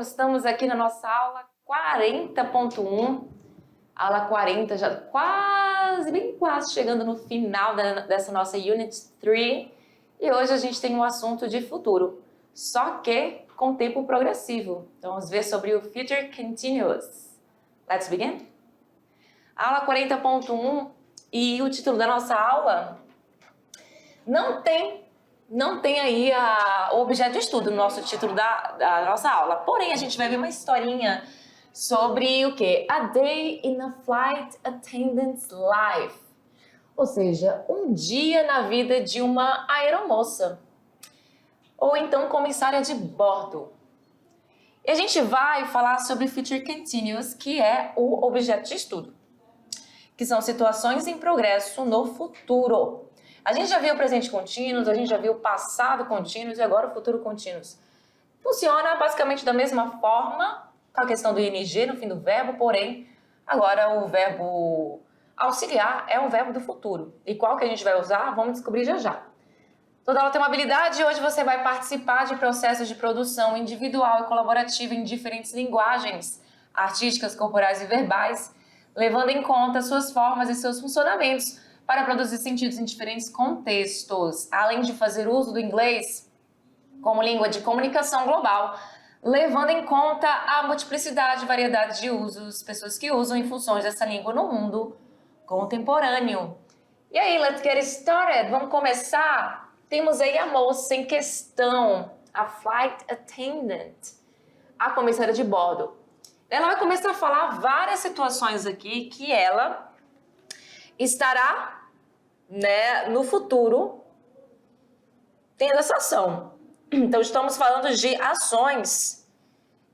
estamos aqui na nossa aula 40.1, aula 40, já bem quase chegando no final dessa nossa Unit 3, e hoje a gente tem um assunto de futuro, só que com tempo progressivo. Então vamos ver sobre o Future Continuous. Let's begin? Aula 40.1, e o título da nossa aula não tem aí o objeto de estudo no nosso título da nossa aula. Porém, a gente vai ver uma historinha sobre o quê? A Day in a Flight Attendant's Life. Ou seja, um dia na vida de uma aeromoça. Ou então comissária de bordo. E a gente vai falar sobre Future Continuous, que é o objeto de estudo. Que são situações em progresso no futuro. A gente já viu o presente contínuo, a gente já viu o passado contínuo e agora o futuro contínuo. Funciona basicamente da mesma forma, com a questão do ing no fim do verbo, porém, agora o verbo auxiliar é um verbo do futuro. E qual que a gente vai usar? Vamos descobrir já já. Toda aula tem uma habilidade e hoje você vai participar de processos de produção individual e colaborativa em diferentes linguagens artísticas, corporais e verbais, levando em conta suas formas e seus funcionamentos para produzir sentidos em diferentes contextos, além de fazer uso do inglês como língua de comunicação global, levando em conta a multiplicidade e variedade de usos, pessoas que usam em funções dessa língua no mundo contemporâneo. E aí, let's get started. Vamos começar? Temos aí a moça em questão, a flight attendant, a comissária de bordo. Ela vai começar a falar várias situações aqui que ela estará, no futuro tendo essa ação. Então, estamos falando de ações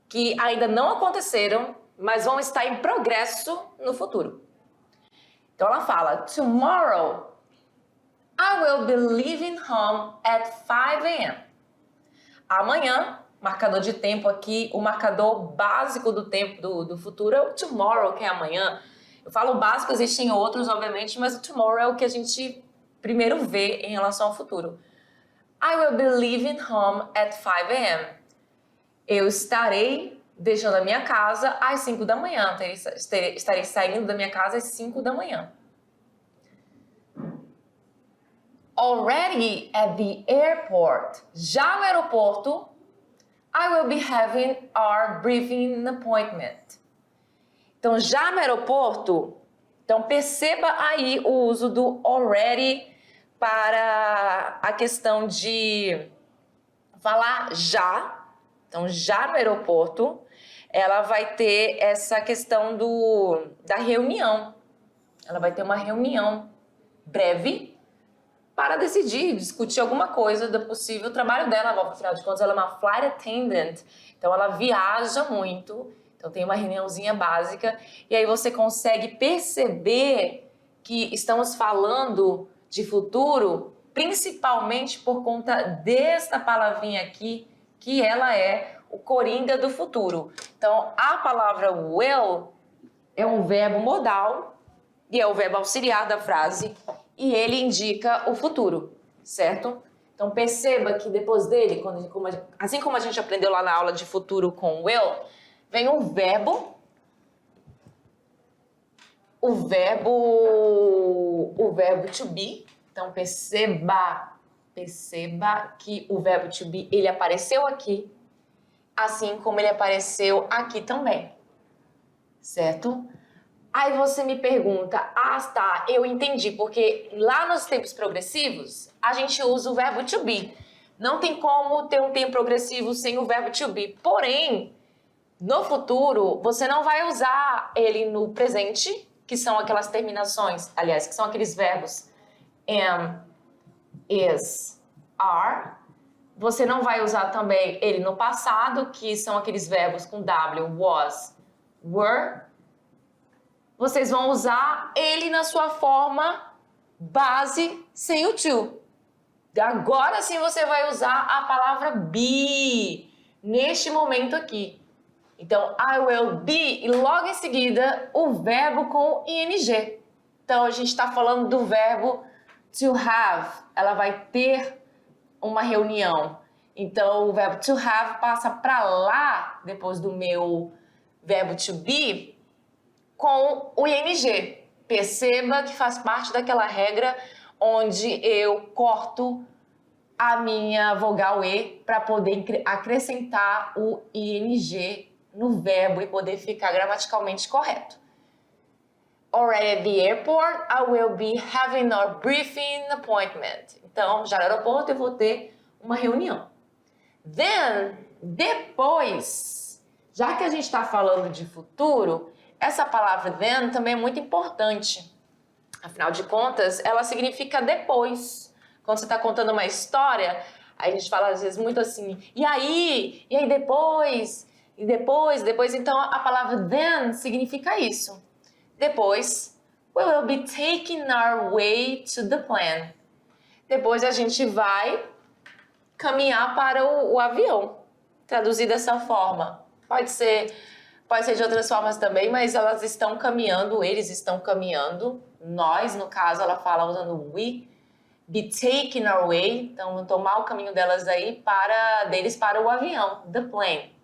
que ainda não aconteceram, mas vão estar em progresso no futuro. Então, ela fala, tomorrow I will be leaving home at 5 a.m. Amanhã, marcador de tempo aqui, o marcador básico do tempo do futuro é o tomorrow, que é amanhã. Eu falo básico, existem outros, obviamente, mas o tomorrow é o que a gente primeiro vê em relação ao futuro. I will be leaving home at 5 a.m. Eu estarei deixando a minha casa às 5 da manhã. Estarei saindo da minha casa às 5 da manhã. Already at the airport. Já no aeroporto, I will be having our briefing appointment. Então, já no aeroporto, então perceba aí o uso do already para a questão de falar já. Então, já no aeroporto, ela vai ter essa questão da reunião. Ela vai ter uma reunião breve para decidir, discutir alguma coisa do possível trabalho dela. Afinal de contas, ela é uma flight attendant, então ela viaja muito. Então tem uma reuniãozinha básica e aí você consegue perceber que estamos falando de futuro, principalmente por conta desta palavrinha aqui, que ela é o coringa do futuro. Então a palavra will é um verbo modal e é o verbo auxiliar da frase e ele indica o futuro, certo? Então perceba que depois dele, assim como a gente aprendeu lá na aula de futuro com will, vem o verbo to be. Então perceba que o verbo to be, ele apareceu aqui, assim como ele apareceu aqui também, certo? Aí você me pergunta, tá, eu entendi, porque lá nos tempos progressivos, a gente usa o verbo to be. Não tem como ter um tempo progressivo sem o verbo to be, porém, no futuro, você não vai usar ele no presente, que são aquelas terminações, aliás, que são aqueles verbos am, is, are. Você não vai usar também ele no passado, que são aqueles verbos com W, was, were. Vocês vão usar ele na sua forma base sem o to. Agora sim você vai usar a palavra be, neste momento aqui. Então, I will be, e logo em seguida, o verbo com ing. Então, a gente está falando do verbo to have. Ela vai ter uma reunião. Então, o verbo to have passa para lá, depois do meu verbo to be, com o ing. Perceba que faz parte daquela regra onde eu corto a minha vogal E para poder acrescentar o ing no verbo e poder ficar gramaticalmente correto. Already at the airport, I will be having a briefing appointment. Então, já no aeroporto eu vou ter uma reunião. Then, depois, já que a gente está falando de futuro, essa palavra then também é muito importante. Afinal de contas, ela significa depois. Quando você está contando uma história, a gente fala às vezes muito assim, e aí depois, e depois. Então, a palavra then significa isso. Depois, we will be taking our way to the plane. Depois a gente vai caminhar para o avião, traduzir dessa forma. Pode ser de outras formas também, mas elas estão caminhando, eles estão caminhando. Nós, no caso, ela fala usando we, be taking our way, então tomar o caminho deles para o avião, the plane.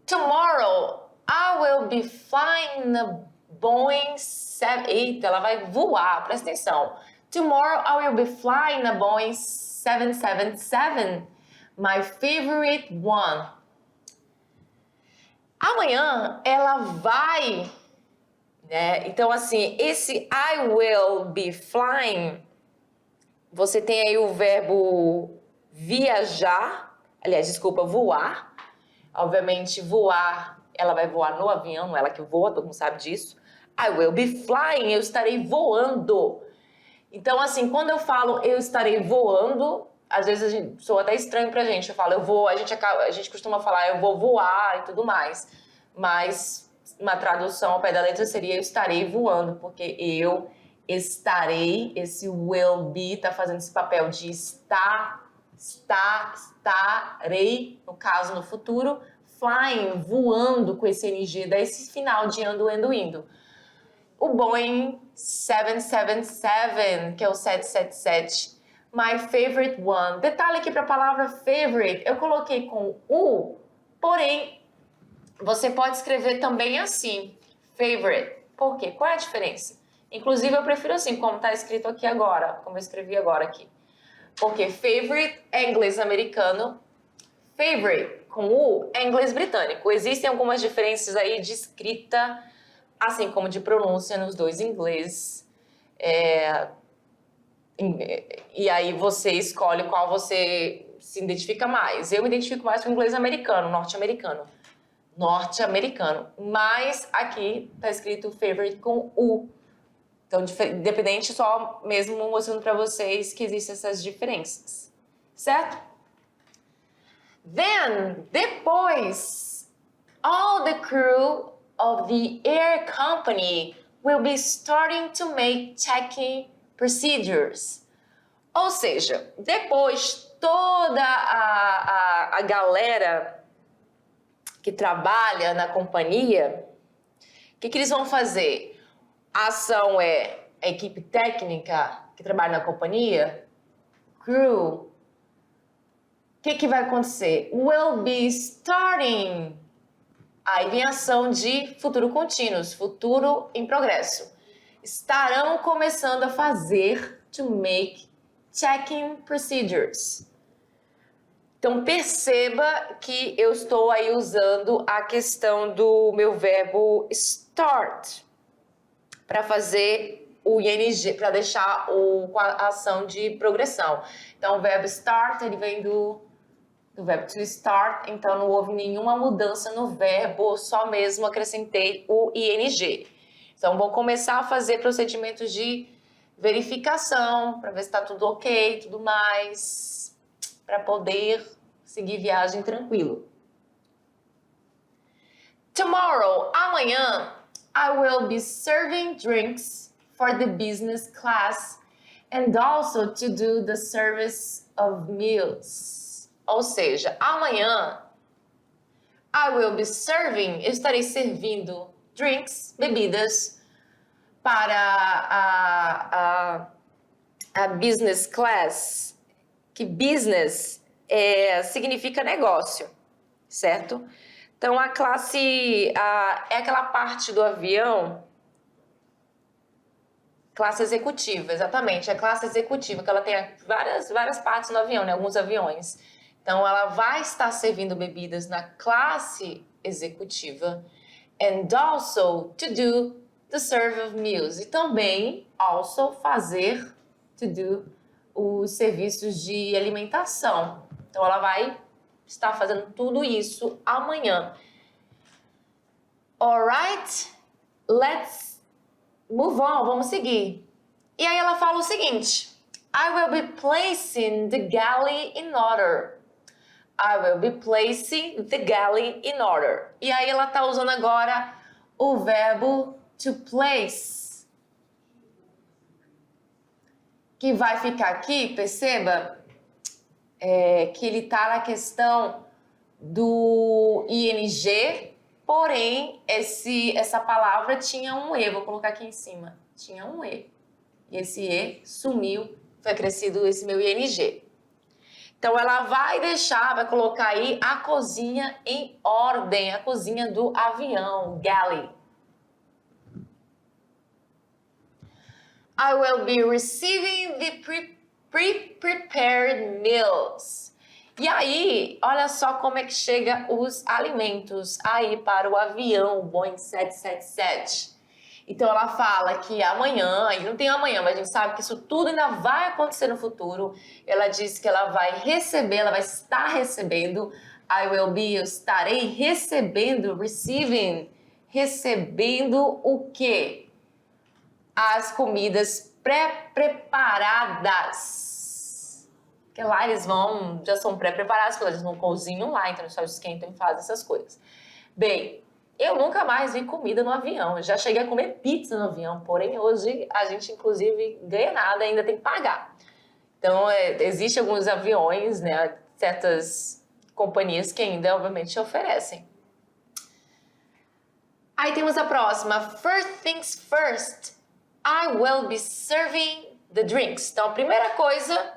Tomorrow, I will be flying a Boeing 7... Eita, ela vai voar, presta atenção. Tomorrow, I will be flying a Boeing 777, my favorite one. Amanhã, ela vai... né? Então, assim, esse I will be flying, você tem aí o verbo viajar, voar. Obviamente, voar, ela vai voar no avião, não é ela que voa, todo mundo sabe disso. I will be flying, eu estarei voando. Então, assim, quando eu falo eu estarei voando, às vezes soa até estranho pra gente. Eu falo, eu vou, a gente costuma falar eu vou voar e tudo mais. Mas uma tradução ao pé da letra seria eu estarei voando, porque eu estarei, esse will be tá fazendo esse papel de estarei, no caso no futuro, flying, voando com esse ing, daí esse final de ando, indo. O Boeing 777, que é o 777, my favorite one. Detalhe aqui para a palavra favorite, eu coloquei com o, porém, você pode escrever também assim, favorite. Por quê? Qual é a diferença? Inclusive, eu prefiro assim, como está escrito aqui agora, como eu escrevi agora aqui. Porque favorite é inglês americano, favorite com U é inglês britânico. Existem algumas diferenças aí de escrita, assim como de pronúncia nos dois ingleses. E aí você escolhe qual você se identifica mais. Eu me identifico mais com o inglês americano, norte-americano. Mas aqui está escrito favorite com U. Então, independente, só mesmo mostrando para vocês que existem essas diferenças. Certo? Then, depois, all the crew of the air company will be starting to make checking procedures. Ou seja, depois toda a galera que trabalha na companhia, o que eles vão fazer? A ação é a equipe técnica que trabalha na companhia, crew. O que vai acontecer? Will be starting. Aí vem a ação de futuro contínuo, futuro em progresso. Estarão começando a fazer, to make checking procedures. Então perceba que eu estou aí usando a questão do meu verbo start para fazer o ing, para deixar a ação de progressão. Então o verbo start, ele vem do verbo to start, então não houve nenhuma mudança no verbo, só mesmo acrescentei o ing. Então vou começar a fazer procedimentos de verificação, para ver se está tudo ok, tudo mais, para poder seguir viagem tranquilo. Tomorrow, amanhã, I will be serving drinks for the business class and also to do the service of meals. Ou seja, amanhã, I will be serving, eu estarei servindo drinks, bebidas, para a business class. que business significa negócio, certo? Então, a classe é aquela parte do avião, classe executiva, exatamente, a classe executiva, que ela tem várias partes no avião, né? Alguns aviões. Então, ela vai estar servindo bebidas na classe executiva. And also to do the serve of meals. E também, also, fazer, to do, os serviços de alimentação. Então, ela vai estar fazendo tudo isso amanhã. Alright, let's move on, vamos seguir. E aí ela fala o seguinte: I will be placing the galley in order. I will be placing the galley in order. E aí ela tá usando agora o verbo to place, que vai ficar aqui, perceba, que ele tá na questão do ing, porém essa palavra tinha um e, vou colocar aqui em cima, tinha um e. E esse e sumiu, foi acrescido esse meu ing. Então, ela vai colocar aí a cozinha em ordem, a cozinha do avião, galley. I will be receiving the pre-prepared meals. E aí, olha só como é que chega os alimentos aí para o avião Boeing 777. Então, ela fala que amanhã, aí não tem amanhã, mas a gente sabe que isso tudo ainda vai acontecer no futuro. Ela diz que ela vai receber, ela vai estar recebendo. Eu estarei recebendo, receiving, recebendo o quê? As comidas pré-preparadas. Porque lá eles já são pré-preparados, porque eles não cozinham lá, então eles só esquentam e fazem essas coisas. Bem, eu nunca mais vi comida no avião. Eu já cheguei a comer pizza no avião, porém hoje a gente inclusive ganha nada e ainda tem que pagar. Então existem alguns aviões, né, certas companhias que ainda obviamente oferecem. Aí temos a próxima. First things first, I will be serving the drinks. Então a primeira coisa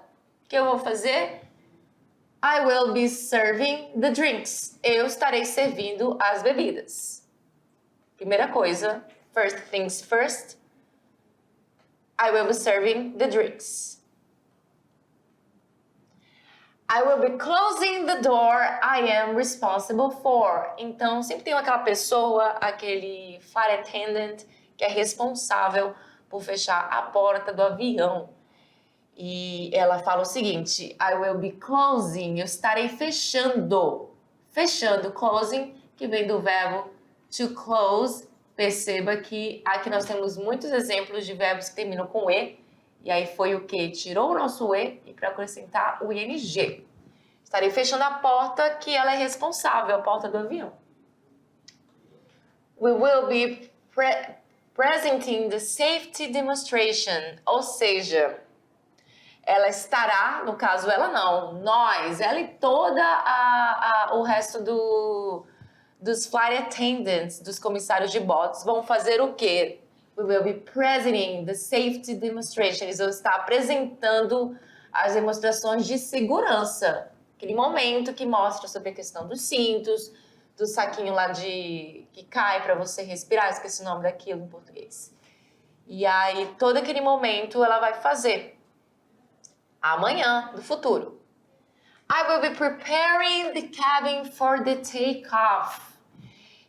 que eu vou fazer, I will be serving the drinks. Eu estarei servindo as bebidas. Primeira coisa, first things first, I will be serving the drinks. I will be closing the door I am responsible for. Então, sempre tem aquela pessoa, aquele flight attendant, que é responsável por fechar a porta do avião. E ela fala o seguinte, I will be closing, eu estarei fechando. Fechando, closing, que vem do verbo to close. Perceba que aqui nós temos muitos exemplos de verbos que terminam com E. E aí foi o que? Tirou o nosso E e para acrescentar o ing. Estarei fechando a porta que ela é responsável, a porta do avião. We will be presenting the safety demonstration, ou seja, ela estará, no caso ela não, nós, ela e toda o resto dos flight attendants, dos comissários de bordo, vão fazer o quê? We will be presenting the safety demonstration. Eles vão estar apresentando as demonstrações de segurança. Aquele momento que mostra sobre a questão dos cintos, do saquinho lá que cai para você respirar, esqueci o nome daquilo em português. E aí, todo aquele momento ela vai fazer. Amanhã, do futuro. I will be preparing the cabin for the takeoff.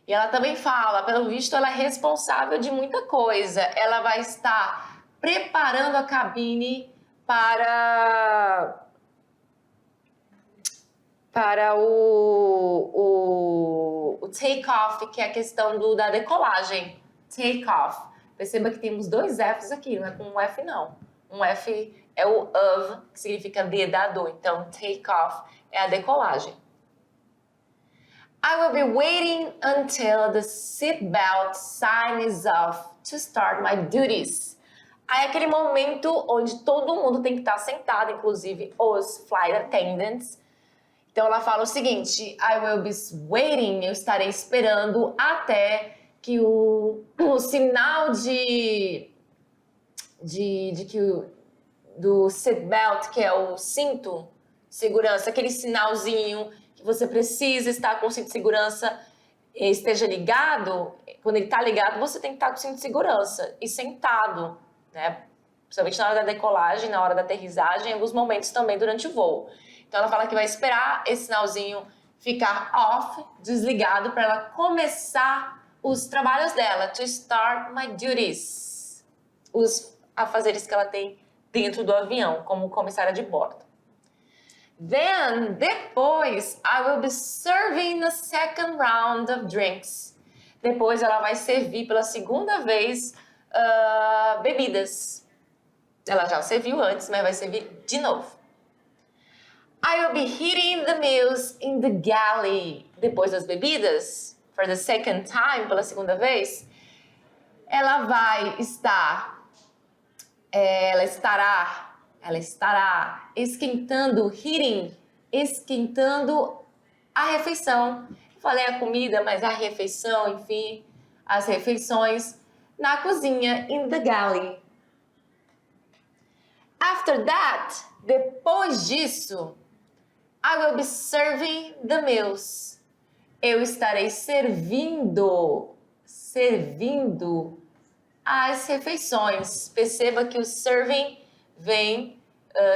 E ela também fala, pelo visto, ela é responsável de muita coisa. Ela vai estar preparando a cabine para o take-off, que é a questão da decolagem. Take-off. Perceba que temos dois Fs aqui, não é com um F não. Um F é o of, que significa de, da, do. Então, take-off é a decolagem. I will be waiting until the seatbelt sign is off to start my duties. Aí é aquele momento onde todo mundo tem que estar sentado, inclusive os flight attendants. Então ela fala o seguinte, I will be waiting, eu estarei esperando até que o sinal do seatbelt, que é o cinto, segurança, aquele sinalzinho que você precisa estar com o cinto de segurança esteja ligado. Quando ele está ligado, você tem que estar com o cinto de segurança e sentado, né? Principalmente na hora da decolagem, na hora da aterrissagem, em alguns momentos também durante o voo. Então ela fala que vai esperar esse sinalzinho ficar off, desligado, para ela começar os trabalhos dela, to start my duties, os afazeres que ela tem dentro do avião, como comissária de bordo. Then, depois, I will be serving the second round of drinks. Depois ela vai servir pela segunda vez bebidas. Ela já serviu antes, mas vai servir de novo. I will be heating the meals in the galley. Depois das bebidas, for the second time, pela segunda vez, ela estará esquentando, heating, esquentando a refeição. Eu falei a comida, mas a refeição, enfim, as refeições na cozinha, in the galley. After that, depois disso, I will be serving the meals. Eu estarei servindo as refeições. Perceba que o serving vem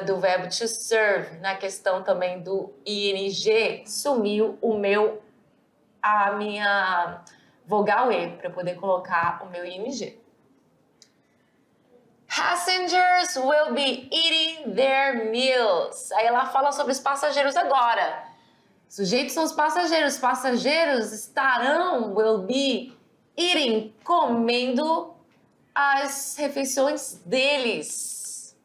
do verbo to serve. Na questão também do ing, sumiu a minha vogal E para poder colocar o meu ing. Passengers will be eating their meals. Aí ela fala sobre os passageiros agora. Sujeitos são os passageiros. Passageiros estarão, will be eating, comendo as refeições deles.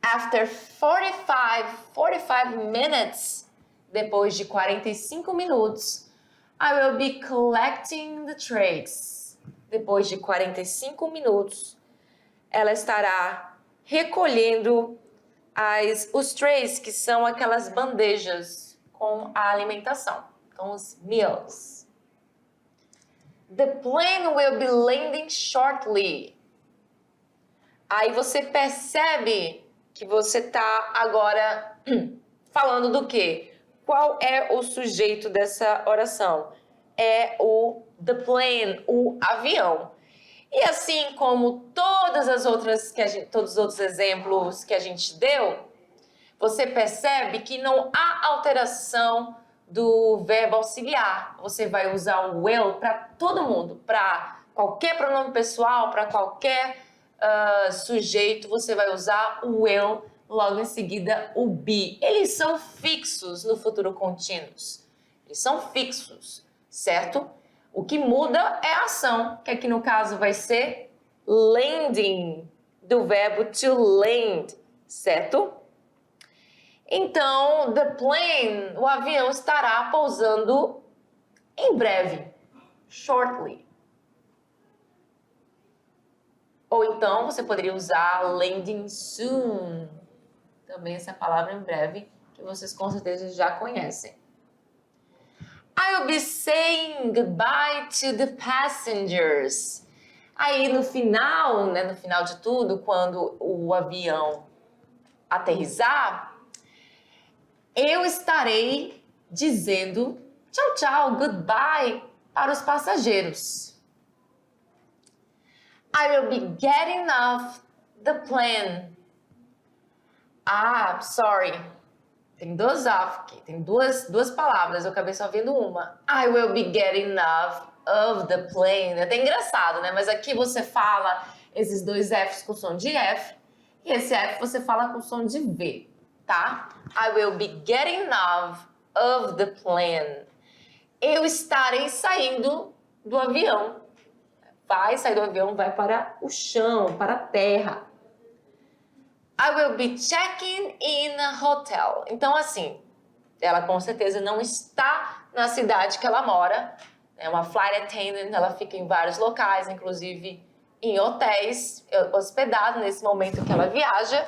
After 45 minutes, depois de 45 minutos, I will be collecting the trays. Depois de 45 minutos, ela estará recolhendo os trays, que são aquelas bandejas com a alimentação. Então, os meals. The plane will be landing shortly. Aí você percebe que você está agora falando do quê? Qual é o sujeito dessa oração? É o the plane, o avião. E assim como todos os outros exemplos que a gente deu, você percebe que não há alteração do verbo auxiliar. Você vai usar o will para todo mundo, para qualquer pronome pessoal, para qualquer sujeito, você vai usar o will, logo em seguida o be. Eles são fixos no futuro contínuo. Eles são fixos, certo? O que muda é a ação, que aqui no caso vai ser landing, do verbo to land, certo? Então, the plane, o avião estará pousando em breve, shortly. Ou então, você poderia usar landing soon, também essa palavra em breve, que vocês com certeza já conhecem. I will be saying goodbye to the passengers. Aí no final, né, no final de tudo, quando o avião aterrissar, eu estarei dizendo tchau, tchau, goodbye para os passageiros. I will be getting off the plane. Sorry. Tem dois off aqui, tem duas palavras, eu acabei só vendo uma. I will be getting off of the plane. É até engraçado, né? Mas aqui você fala esses dois Fs com som de F, e esse F você fala com som de V, tá? I will be getting off of the plane. Eu estarei saindo do avião. Vai sair do avião, vai para o chão, para a terra. I will be checking in a hotel. Então, assim, ela com certeza não está na cidade que ela mora. É uma flight attendant, ela fica em vários locais, inclusive em hotéis, hospedado nesse momento que ela viaja.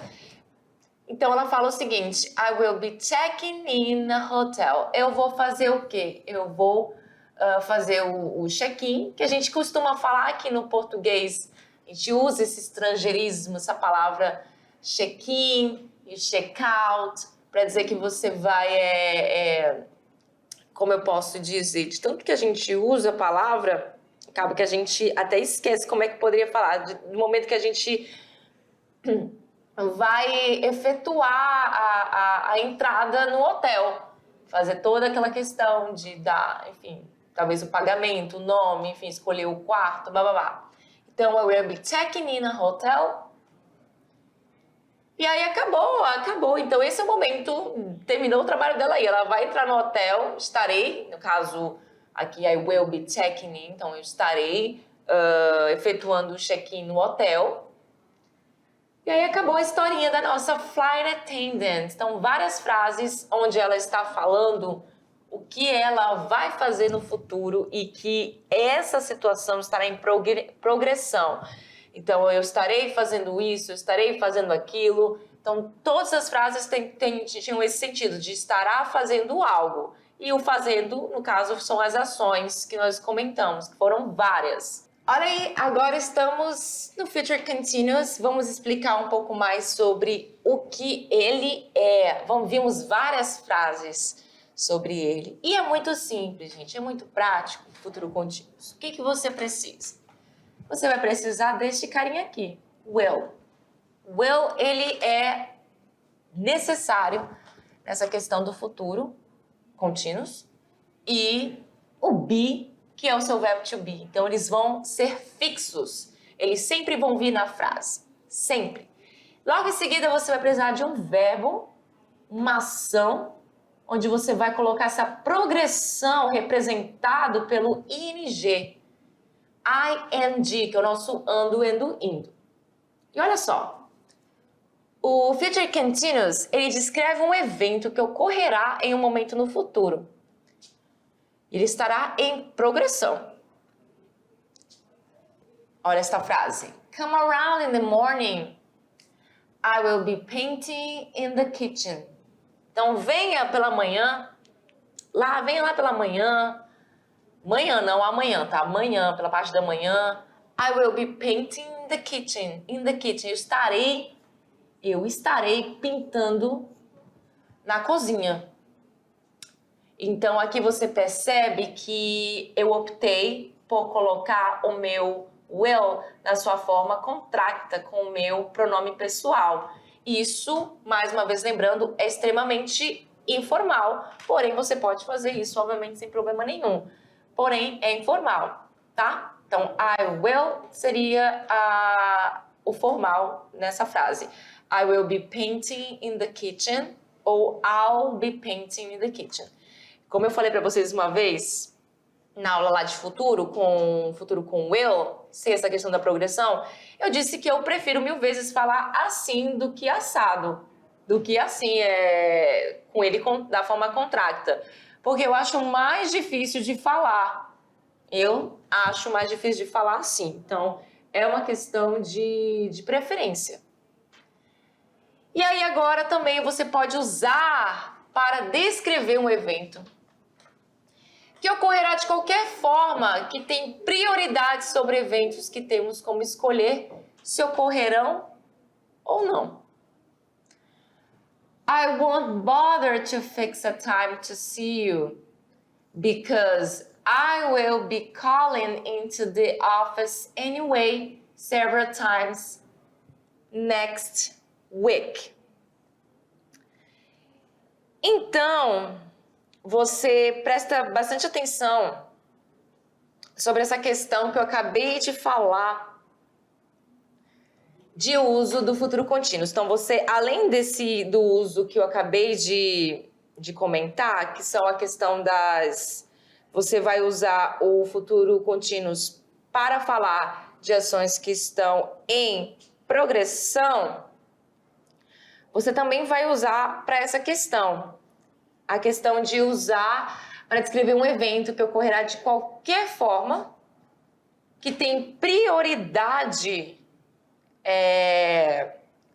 Então, ela fala o seguinte, I will be checking in a hotel. Eu vou fazer o quê? Eu vou fazer o check-in, que a gente costuma falar aqui no português. A gente usa esse estrangeirismo, essa palavra check-in, you check out, para dizer que você vai, como eu posso dizer, de tanto que a gente usa a palavra, acaba que a gente até esquece como é que poderia falar, do momento que a gente vai efetuar a entrada no hotel, fazer toda aquela questão de dar, enfim, talvez o pagamento, o nome, enfim, escolher o quarto, blá. Então, I will be checking in a hotel. E aí acabou. Então, esse é o momento, terminou o trabalho dela aí. Ela vai entrar no hotel, estarei, no caso, aqui I will be checking in, então eu estarei efetuando o check-in no hotel. E aí acabou a historinha da nossa flight attendant. Então, várias frases onde ela está falando o que ela vai fazer no futuro e que essa situação estará em progressão. Então, eu estarei fazendo isso, eu estarei fazendo aquilo. Então, todas as frases tinham esse sentido de estará fazendo algo. E o fazendo, no caso, são as ações que nós comentamos, que foram várias. Olha aí, agora estamos no Future Continuous. Vamos explicar um pouco mais sobre o que ele é. Vimos várias frases sobre ele. E é muito simples, gente. É muito prático, Futuro Continuous. O que você precisa? Você vai precisar deste carinha aqui, will. Will, ele é necessário nessa questão do futuro continuous. E o be, que é o seu verbo to be. Então, eles vão ser fixos. Eles sempre vão vir na frase. Sempre. Logo em seguida, você vai precisar de um verbo, uma ação, onde você vai colocar essa progressão representado pelo ing. ING, que é o nosso ando, indo. E olha só, o Future Continuous, ele descreve um evento que ocorrerá em um momento no futuro. Ele estará em progressão. Olha esta frase. Come around in the morning. I will be painting in the kitchen. Então, venha pela manhã. Venha lá pela manhã. Manhã, não amanhã, tá? Amanhã, pela parte da manhã. I will be painting in the kitchen. In the kitchen. Eu estarei pintando na cozinha. Então, aqui você percebe que eu optei por colocar o meu will na sua forma contracta, com o meu pronome pessoal. Isso, mais uma vez lembrando, é extremamente informal. Porém, você pode fazer isso, obviamente, sem problema nenhum. Porém, é informal, tá? Então, I will seria o formal nessa frase. I will be painting in the kitchen ou I'll be painting in the kitchen. Como eu falei para vocês uma vez, na aula lá de futuro com will, sem essa questão da progressão, eu disse que eu prefiro 1000 vezes falar assim do que assado. Do que assim, com ele da forma contracta. Porque eu acho mais difícil de falar. Eu acho mais difícil de falar assim. Então, é uma questão de preferência. E aí agora também você pode usar para descrever um evento que ocorrerá de qualquer forma, que tem prioridade sobre eventos que temos como escolher se ocorrerão ou não. I won't bother to fix a time to see you because I will be calling into the office anyway several times next week. Então, você presta bastante atenção sobre essa questão que eu acabei de falar de uso do futuro contínuo. Então, você, além do uso que eu acabei de comentar, que são a questão você vai usar o futuro contínuo para falar de ações que estão em progressão, você também vai usar para essa questão. A questão de usar para descrever um evento que ocorrerá de qualquer forma, que tem prioridade.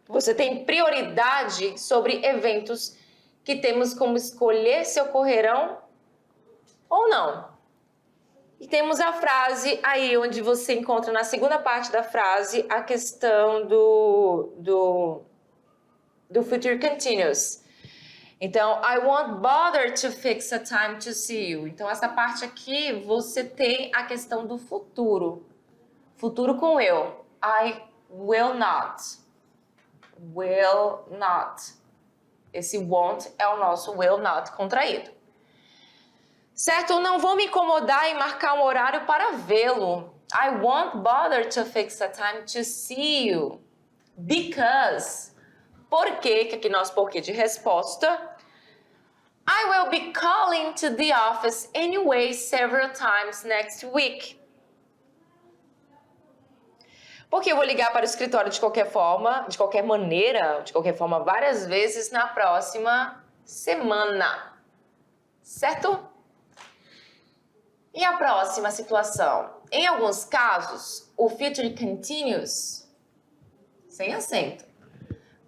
Você tem prioridade sobre eventos que temos como escolher se ocorrerão ou não. E temos a frase aí onde você encontra na segunda parte da frase a questão do future continuous. Então, I won't bother to fix a time to see you. Então, essa parte aqui, você tem a questão do futuro. Futuro com eu. I will not. Will not. Esse won't é o nosso will not contraído. Certo? Não vou me incomodar em marcar um horário para vê-lo. I won't bother to fix a time to see you. Because. Por quê? Que aqui nosso porquê de resposta. I will be calling to the office anyway several times next week. Porque eu vou ligar para o escritório de qualquer forma, de qualquer maneira, de qualquer forma, várias vezes na próxima semana. Certo? E a próxima situação? Em alguns casos, o future continuous, sem acento,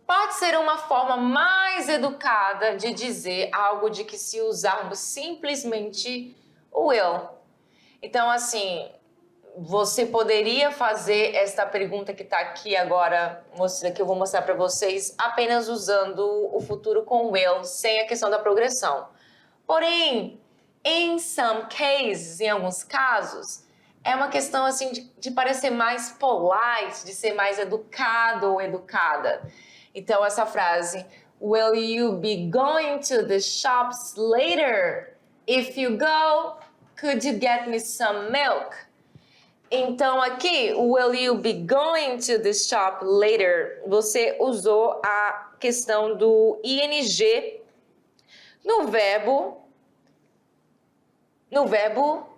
pode ser uma forma mais educada de dizer algo de que se usarmos simplesmente o will. Então, assim, você poderia fazer esta pergunta que está aqui agora, que eu vou mostrar para vocês, apenas usando o futuro com will, sem a questão da progressão. Porém, in some cases, em alguns casos, é uma questão assim de parecer mais polite, de ser mais educado ou educada. Então, essa frase, will you be going to the shops later? If you go, could you get me some milk? Então, aqui, will you be going to the shop later? Você usou a questão do ing no verbo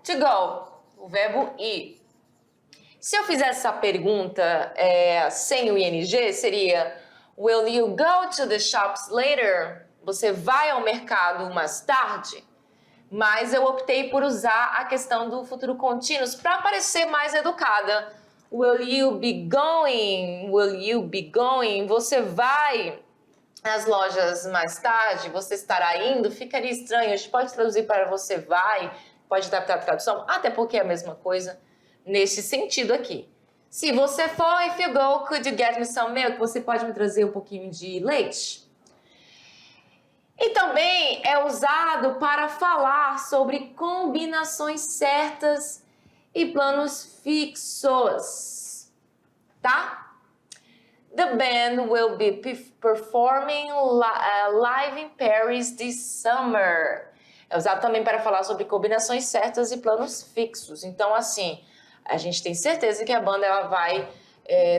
to go, o verbo ir. Se eu fizesse essa pergunta sem o ing, seria will you go to the shops later? Você vai ao mercado mais tarde? Mas eu optei por usar a questão do futuro contínuo para parecer mais educada. Will you be going? Will you be going? Você vai às lojas mais tarde? Você estará indo? Ficaria estranho. A gente pode traduzir para você vai, pode adaptar a tradução, até porque é a mesma coisa nesse sentido aqui. Se você for, if you go, could you get me some milk? Você pode me trazer um pouquinho de leite? E também é usado para falar sobre combinações certas e planos fixos, tá? The band will be performing live in Paris this summer. É usado também para falar sobre combinações certas e planos fixos. Então, assim, a gente tem certeza que a banda ela vai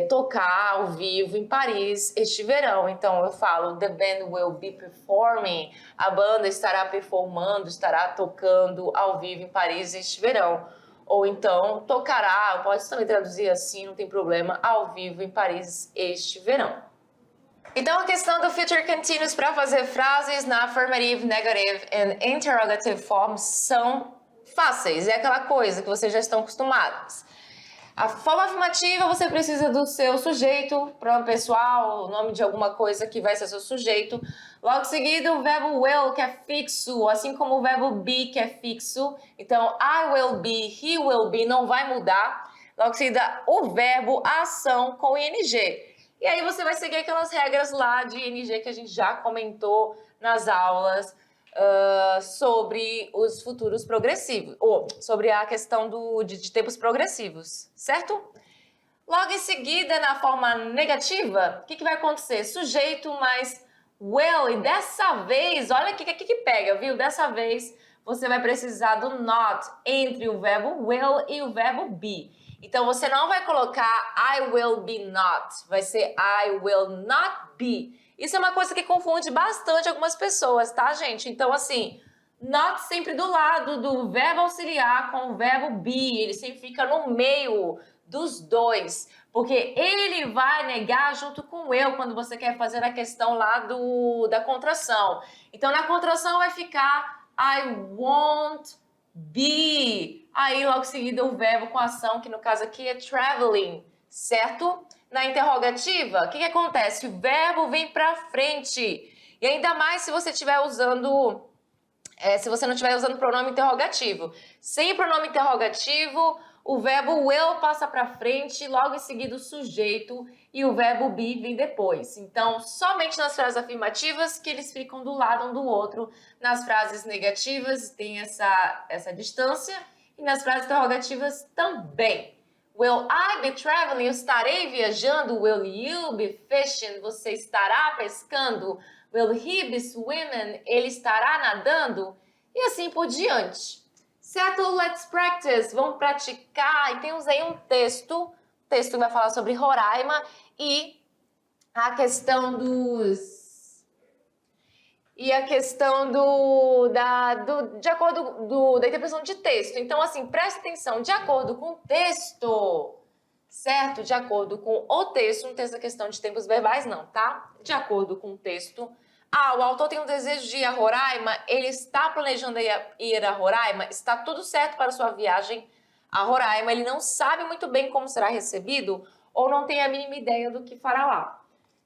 tocar ao vivo em Paris este verão. Então eu falo, the band will be performing, a banda estará performando, estará tocando ao vivo em Paris este verão. Ou então tocará, pode também traduzir assim, não tem problema, ao vivo em Paris este verão. Então a questão do future continuous para fazer frases na affirmative, negative and interrogative forms são fáceis, é aquela coisa que vocês já estão acostumados. A forma afirmativa, você precisa do seu sujeito, pronome pessoal, o nome de alguma coisa que vai ser seu sujeito. Logo em seguida, o verbo will, que é fixo, assim como o verbo be, que é fixo. Então, I will be, he will be, não vai mudar. Logo em seguida, o verbo, a ação com ing. E aí você vai seguir aquelas regras lá de ing que a gente já comentou nas aulas. Sobre os futuros progressivos, ou sobre a questão de tempos progressivos, certo? Logo em seguida, na forma negativa, o que vai acontecer? Sujeito mais will, e dessa vez, olha o que pega, viu? Dessa vez, você vai precisar do not entre o verbo will e o verbo be. Então, você não vai colocar I will be not, vai ser I will not be. Isso é uma coisa que confunde bastante algumas pessoas, tá, gente? Então, assim, not sempre do lado do verbo auxiliar com o verbo be. Ele sempre fica no meio dos dois, porque ele vai negar junto com eu quando você quer fazer a questão lá da contração. Então, na contração vai ficar I won't be. Aí, logo em seguida, o verbo com ação, que no caso aqui é traveling, certo? Na interrogativa, o que acontece? O verbo vem para frente. E ainda mais se você estiver usando, se você não estiver usando pronome interrogativo. Sem pronome interrogativo, o verbo will passa para frente, logo em seguida o sujeito e o verbo be vem depois. Então, somente nas frases afirmativas que eles ficam do lado um do outro. Nas frases negativas tem essa distância e nas frases interrogativas também. Will I be traveling? Eu estarei viajando. Will you be fishing? Você estará pescando. Will he be swimming? Ele estará nadando. E assim por diante. Certo? Let's practice. Vamos praticar. E temos aí um texto. O texto vai falar sobre Roraima e a questão de acordo da interpretação de texto. Então, assim, presta atenção, de acordo com o texto, certo? De acordo com o texto, não tem essa questão de tempos verbais, não, tá? De acordo com o texto. O autor tem um desejo de ir a Roraima, ele está planejando ir a Roraima, está tudo certo para sua viagem a Roraima, ele não sabe muito bem como será recebido ou não tem a mínima ideia do que fará lá.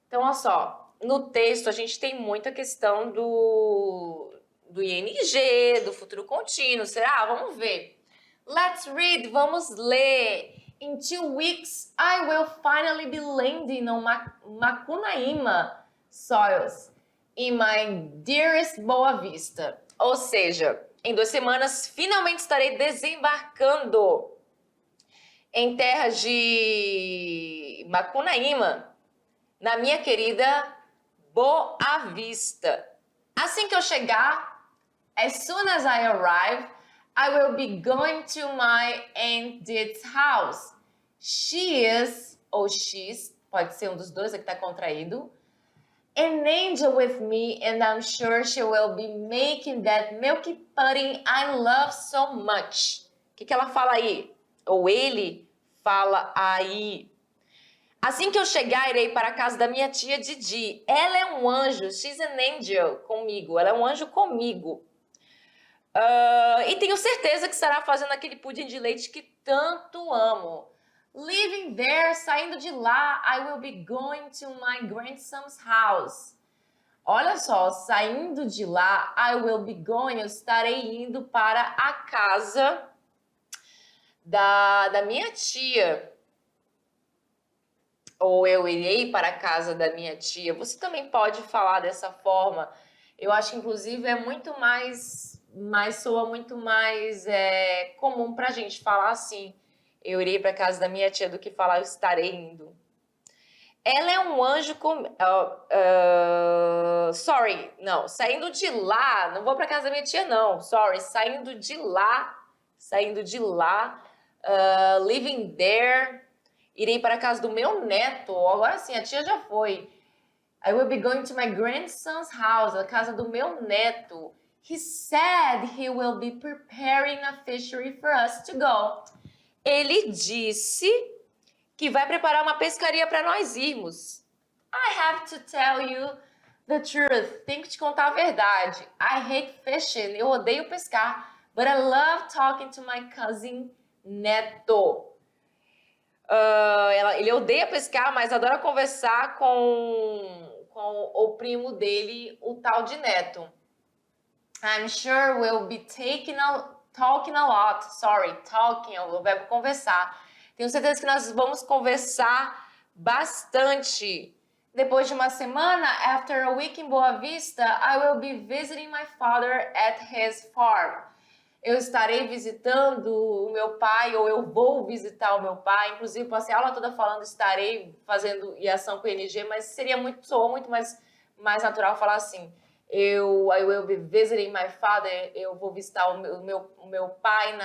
Então, olha só. No texto, a gente tem muita questão do ING, do futuro contínuo. Será? Vamos ver. Let's read. Vamos ler. In 2 weeks, I will finally be landing on Macunaíma soils in my dearest Boa Vista. Ou seja, em 2 semanas, finalmente estarei desembarcando em terras de Macunaíma, na minha querida Boa Vista. Assim que eu chegar, as soon as I arrive, I will be going to my Aunt Did's house. She is, ou she's, pode ser um dos dois, aqui tá contraído, an angel with me, and I'm sure she will be making that milky pudding I love so much. O que ela fala aí? Ou ele fala aí? Assim que eu chegar, irei para a casa da minha tia Didi. Ela é um anjo, she's an angel comigo, ela é um anjo comigo. E tenho certeza que estará fazendo aquele pudim de leite que tanto amo. Leaving there, saindo de lá, I will be going to my grandson's house. Olha só, saindo de lá, I will be going, eu estarei indo para a casa da minha tia. Ou eu irei para a casa da minha tia. Você também pode falar dessa forma. Eu acho que, inclusive, é muito soa muito mais comum para a gente falar assim, eu irei para a casa da minha tia, do que falar eu estarei indo. Ela é um anjo saindo de lá, não vou para a casa da minha tia, não. Saindo de lá, living there. Irei para a casa do meu neto. Agora sim, a tia já foi. I will be going to my grandson's house, a casa do meu neto. He said he will be preparing a fishery for us to go. Ele disse que vai preparar uma pescaria para nós irmos. I have to tell you the truth. Tenho que te contar a verdade. I hate fishing. Eu odeio pescar. But I love talking to my cousin Neto. Ele odeia pescar, mas adora conversar com o primo dele, o tal de Neto. I'm sure we'll be talking a lot. Talking, o verbo conversar. Tenho certeza que nós vamos conversar bastante. Depois de uma semana, after a week in Boa Vista, I will be visiting my father at his farm. Eu estarei visitando o meu pai, ou eu vou visitar o meu pai. Inclusive, passei a aula toda falando estarei fazendo e ação com ING, mas soa muito mais natural falar assim. I will be visiting my father. Eu vou visitar o meu pai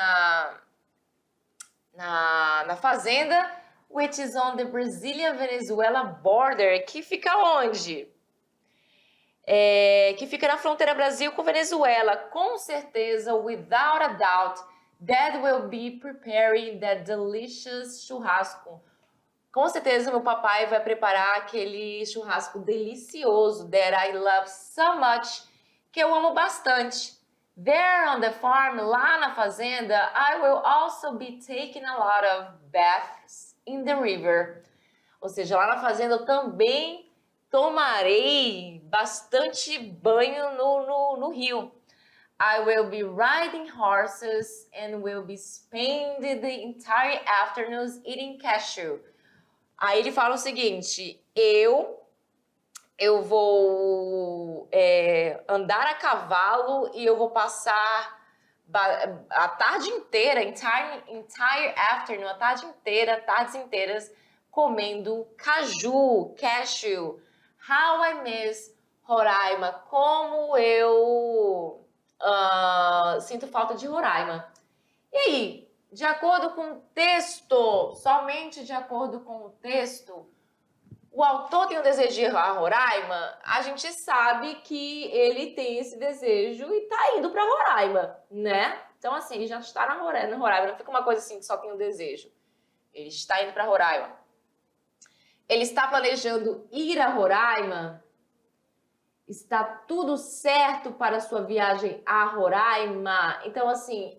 na fazenda, which is on the Brazilian-Venezuela border, que fica onde? Que fica na fronteira Brasil com Venezuela. Com certeza, without a doubt, Dad will be preparing that delicious churrasco. Com certeza, meu papai vai preparar aquele churrasco delicioso that I love so much, que eu amo bastante. There on the farm, lá na fazenda, I will also be taking a lot of baths in the river. Ou seja, lá na fazenda eu também tomarei bastante banho no rio. I will be riding horses and will be spending the entire afternoon eating cashew. Aí ele fala o seguinte, eu vou andar a cavalo e eu vou passar a tarde inteira, entire afternoon, a tarde inteira, tardes inteiras, comendo cashew. How I miss Roraima, como eu sinto falta de Roraima. E aí, de acordo com o texto, somente de acordo com o texto, o autor tem um desejo de ir a Roraima, a gente sabe que ele tem esse desejo e tá indo para Roraima, né? Então, assim, ele já está na Roraima, não fica uma coisa assim que só tem um desejo. Ele está indo para Roraima. Ele está planejando ir a Roraima? Está tudo certo para a sua viagem a Roraima? Então, assim,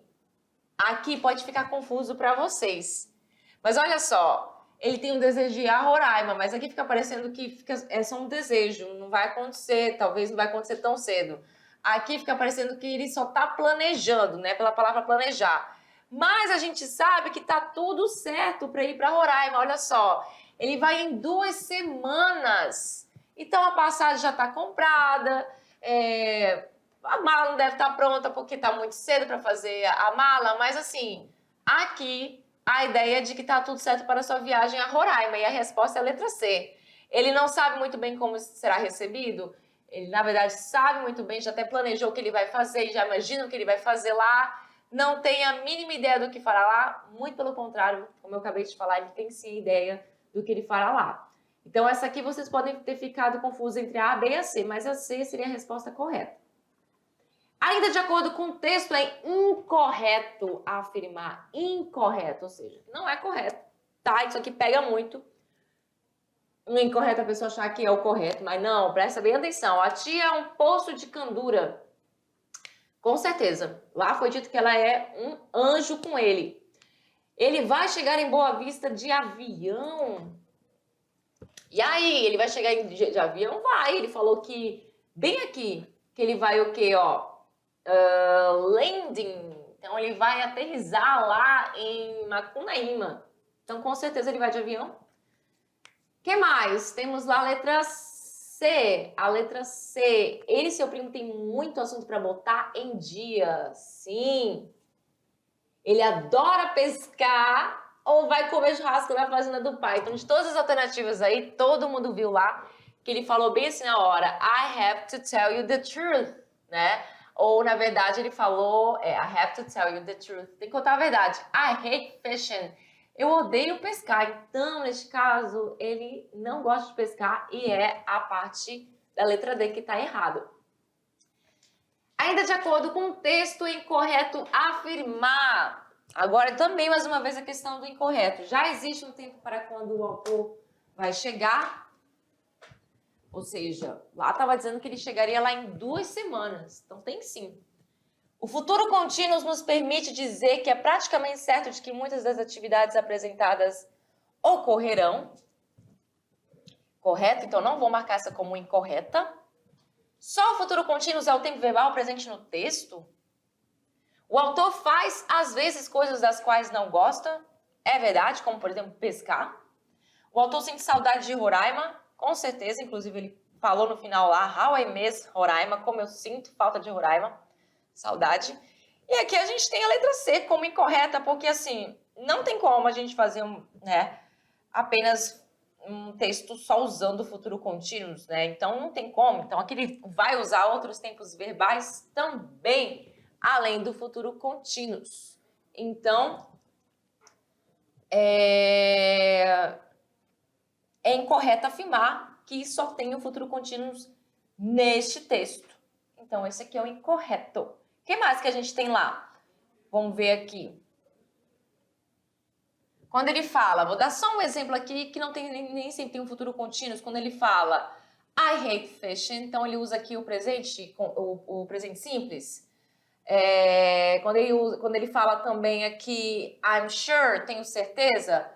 aqui pode ficar confuso para vocês. Mas olha só, ele tem um desejo de ir a Roraima, mas aqui fica parecendo que é só um desejo, não vai acontecer, talvez não vai acontecer tão cedo. Aqui fica parecendo que ele só está planejando, né, pela palavra planejar. Mas a gente sabe que tá tudo certo para ir para Roraima, olha só. Ele vai em 2 semanas. Então a passagem já está comprada, a mala não deve estar pronta porque está muito cedo para fazer a mala, mas assim, aqui a ideia é de que está tudo certo para a sua viagem a Roraima e a resposta é a letra C. Ele não sabe muito bem como será recebido, ele na verdade sabe muito bem, já até planejou o que ele vai fazer, já imagina o que ele vai fazer lá, não tem a mínima ideia do que fará lá, muito pelo contrário, como eu acabei de falar, ele tem sim ideia do que ele fará lá. Então, essa aqui vocês podem ter ficado confusos entre a B e a C, mas a C seria a resposta correta. Ainda de acordo com o texto, é incorreto afirmar incorreto, ou seja, não é correto, tá? Isso aqui pega muito. No incorreto a pessoa achar que é o correto, mas não, presta bem atenção. A tia é um poço de candura. Com certeza. Lá foi dito que ela é um anjo com ele. Ele vai chegar em Boa Vista de avião. E aí, ele vai chegar de avião? Vai. Ele falou que, bem aqui, que ele vai o quê, ó? Landing. Então, ele vai aterrissar lá em Macunaíma. Então, com certeza, ele vai de avião. O que mais? Temos lá a letra C. A letra C. Ele e seu primo têm muito assunto para botar em dia. Sim. Ele adora pescar ou vai comer churrasco na fazenda do pai. Então, de todas as alternativas aí, todo mundo viu lá que ele falou bem assim na hora, I have to tell you the truth, né? Ou, na verdade, ele falou, I have to tell you the truth. Tem que contar a verdade. I hate fishing. Eu odeio pescar. Então, neste caso, ele não gosta de pescar e é a parte da letra D que está errado. Ainda de acordo com o texto, é incorreto afirmar. Agora também, mais uma vez, a questão do incorreto. Já existe um tempo para quando o autor vai chegar? Ou seja, lá estava dizendo que ele chegaria lá em 2 semanas. Então tem sim. O futuro contínuo nos permite dizer que é praticamente certo de que muitas das atividades apresentadas ocorrerão. Correto? Então não vou marcar essa como incorreta. Só o futuro contínuo é o tempo verbal presente no texto? O autor faz, às vezes, coisas das quais não gosta. É verdade, como, por exemplo, pescar. O autor sente saudade de Roraima. Com certeza, inclusive, ele falou no final lá, How I miss Roraima, como eu sinto falta de Roraima. Saudade. E aqui a gente tem a letra C como incorreta, porque, assim, não tem como a gente fazer apenas um texto só usando o futuro contínuo, né? Então, não tem como. Então, aqui ele vai usar outros tempos verbais também, além do futuro contínuo. Então, é incorreto afirmar que só tem o futuro contínuo neste texto. Então, esse aqui é o incorreto. O que mais que a gente tem lá? Vamos ver aqui. Quando ele fala, vou dar só um exemplo aqui que não tem nem sempre tem um futuro contínuo. Quando ele fala I hate fishing, então ele usa aqui o presente, o presente simples. Quando ele fala também aqui I'm sure, tenho certeza,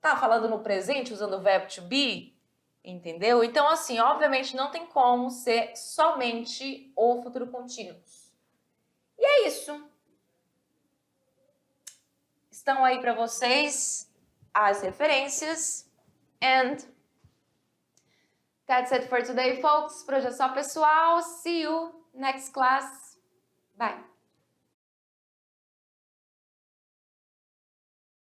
tá falando no presente usando o verbo to be, entendeu? Então, assim, obviamente não tem como ser somente o futuro contínuo. E é isso. Estão aí para vocês as referências. And that's it for today, folks. Por hoje é só, pessoal. See you next class. Bye.